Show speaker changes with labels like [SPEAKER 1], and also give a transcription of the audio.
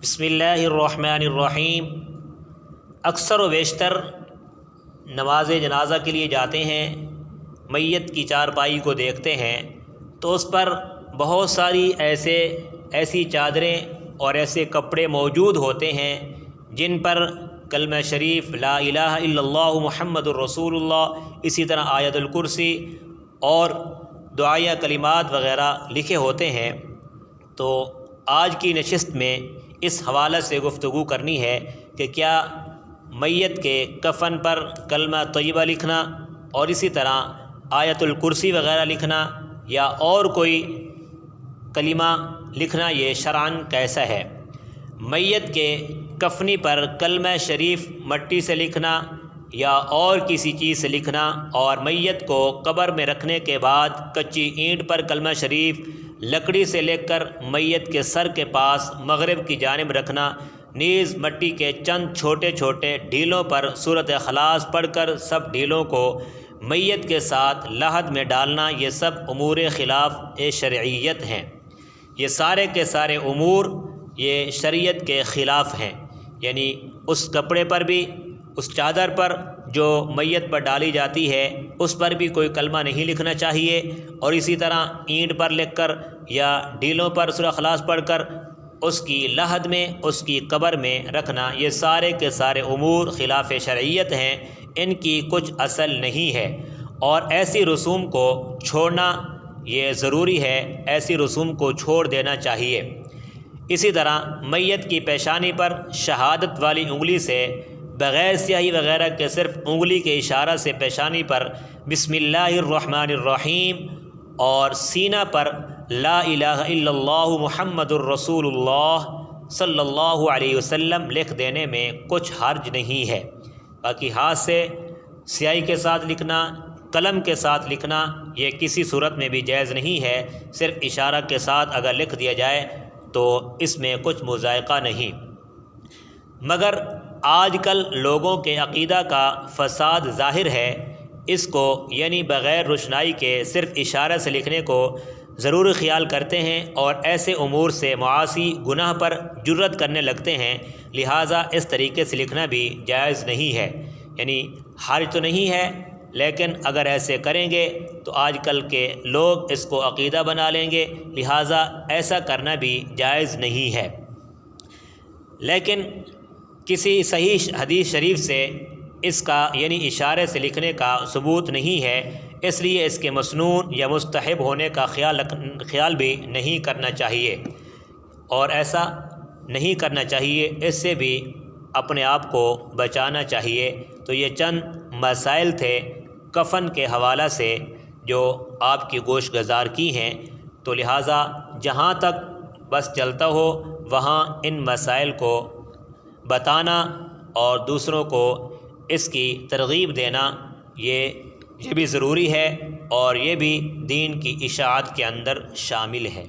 [SPEAKER 1] بسم اللہ الرحمن الرحیم۔ اکثر و بیشتر نماز جنازہ کے لیے جاتے ہیں، میت کی چارپائی کو دیکھتے ہیں تو اس پر بہت ساری ایسی چادریں اور ایسے کپڑے موجود ہوتے ہیں جن پر کلمہ شریف لا الہ الا اللہ محمد الرسول اللہ، اسی طرح آیت الکرسی اور دعائیہ کلمات وغیرہ لکھے ہوتے ہیں۔ تو آج کی نشست میں اس حوالے سے گفتگو کرنی ہے کہ کیا میت کے کفن پر کلمہ طیبہ لکھنا اور اسی طرح آیت الکرسی وغیرہ لکھنا یا اور کوئی کلمہ لکھنا یہ شرعاً کیسا ہے؟ میت کے کفنی پر کلمہ شریف مٹی سے لکھنا یا اور کسی چیز سے لکھنا اور میت کو قبر میں رکھنے کے بعد کچی اینٹ پر کلمہ شریف لکڑی سے لکھ کر میت کے سر کے پاس مغرب کی جانب رکھنا، نیز مٹی کے چند چھوٹے چھوٹے ڈھیلوں پر سورۃ اخلاص پڑھ کر سب ڈھیلوں کو میت کے ساتھ لحد میں ڈالنا، یہ سب امور خلاف شرعیت ہیں۔ یہ سارے کے سارے امور یہ شریعت کے خلاف ہیں، یعنی اس کپڑے پر بھی، اس چادر پر جو میت پر ڈالی جاتی ہے اس پر بھی کوئی کلمہ نہیں لکھنا چاہیے، اور اسی طرح اینٹ پر لکھ کر یا ڈھیلوں پر سورۃ اخلاص پڑھ کر اس کی لحد میں، اس کی قبر میں رکھنا، یہ سارے کے سارے امور خلاف شرعیت ہیں، ان کی کچھ اصل نہیں ہے، اور ایسی رسوم کو چھوڑنا یہ ضروری ہے، ایسی رسوم کو چھوڑ دینا چاہیے۔ اسی طرح میت کی پیشانی پر شہادت والی انگلی سے بغیر سیاہی وغیرہ کے صرف انگلی کے اشارہ سے پیشانی پر بسم اللہ الرحمن الرحیم اور سینہ پر لا الہ الا اللہ محمد الرسول اللہ صلی اللہ علیہ وسلم لکھ دینے میں کچھ حرج نہیں ہے۔ باقی ہاتھ سے سیاہی کے ساتھ لکھنا، قلم کے ساتھ لکھنا یہ کسی صورت میں بھی جائز نہیں ہے، صرف اشارہ کے ساتھ اگر لکھ دیا جائے تو اس میں کچھ مذائقہ نہیں۔ مگر آج کل لوگوں کے عقیدہ کا فساد ظاہر ہے، اس کو یعنی بغیر روشنائی کے صرف اشارہ سے لکھنے کو ضرور خیال کرتے ہیں اور ایسے امور سے معاصی گناہ پر جرأت کرنے لگتے ہیں، لہٰذا اس طریقے سے لکھنا بھی جائز نہیں ہے۔ یعنی حرج تو نہیں ہے، لیکن اگر ایسے کریں گے تو آج کل کے لوگ اس کو عقیدہ بنا لیں گے، لہٰذا ایسا کرنا بھی جائز نہیں ہے۔ لیکن کسی صحیح حدیث شریف سے اس کا یعنی اشارے سے لکھنے کا ثبوت نہیں ہے، اس لیے اس کے مسنون یا مستحب ہونے کا خیال بھی نہیں کرنا چاہیے، اور ایسا نہیں کرنا چاہیے، اس سے بھی اپنے آپ کو بچانا چاہیے۔ تو یہ چند مسائل تھے کفن کے حوالہ سے جو آپ کی گوش گزار کی ہیں، تو لہٰذا جہاں تک بس چلتا ہو وہاں ان مسائل کو بتانا اور دوسروں کو اس کی ترغیب دینا یہ بھی ضروری ہے، اور یہ بھی دین کی اشاعت کے اندر شامل ہے۔